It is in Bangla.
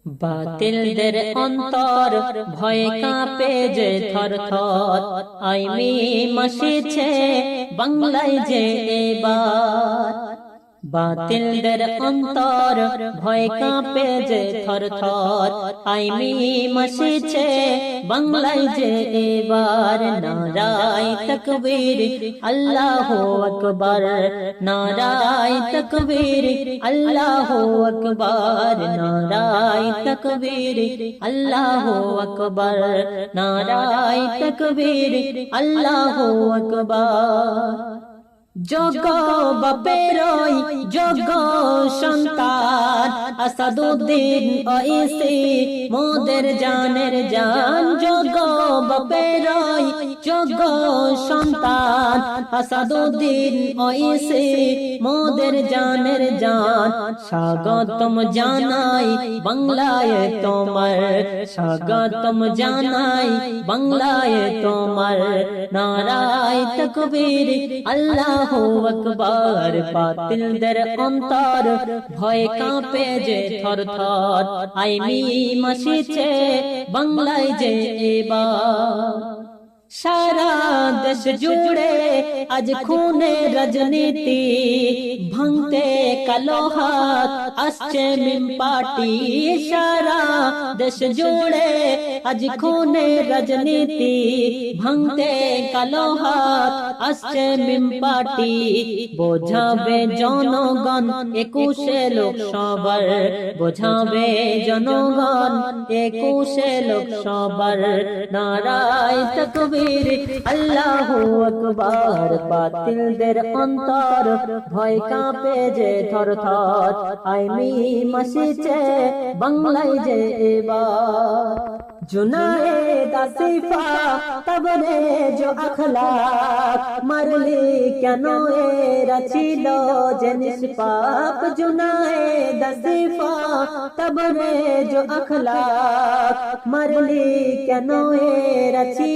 বাতিলদের অন্তর ভয়ে কাঁপে যে থরথর, আইমি মাসিছে বাংলায় যে এবার। বাতিলদের অন্তর ভয়ে কাঁপে যে থরথর, আইমি মাসিছে বাংলায় যে এবার। নারায়ে তাকবীর আল্লাহু আকবার, নারায়ে তাকবীর আল্লাহু আকবার, নারায়ে তাকবীর আল্লাহু আকবার, নারায়ে তাকবীর আল্লাহু আকবার। যোগ্য বাপেরই যোগ্য সন্তান আসাদুদ্দিন ওয়াইসি মোদের জানের জান। যোগ্য বাপেরই যোগ্য সন্তান আসাদুদ্দিন ওয়াইসি মোদের জানের জান। স্বাগতম জানাই বাংলায় তোমার, স্বাগতম জানাই বাংলায় তোমার। নারায়ে তাকবীর আল্লাহু আকবার। বাতিলদের অন্তর ভয়ে কাঁপে যে থরথর, আইমি মাসিছে বাংলায় যে এবার। সারা দেশ জুড়ে আজ খুনে রাজনীতি, ভাঙতে কালো হাত আসছে মিম পার্টি। সারা দেশ জুড়ে আজ খুনে রাজনীতি, ভাঙতে কালো হাত আসছে মিম পার্টি। বোঝাবে জনগণ 21শে লোকসভার, বোঝাবে জনগণ 21শে লোকসভার। নারায়ে তাকবীর আল্লাহু আকবার। বাতিলদের অন্তর ভয় কাঁপে যে থরথর, আইমি মাসিছে বাংলায় যে এবার। जुनाएद आसिफा तबरेज अखलाक, मारली केनो एरा छिलो जे निष्पाप। जुनाएद आसिफा तबरेज अखलाक, मारली केनो एरा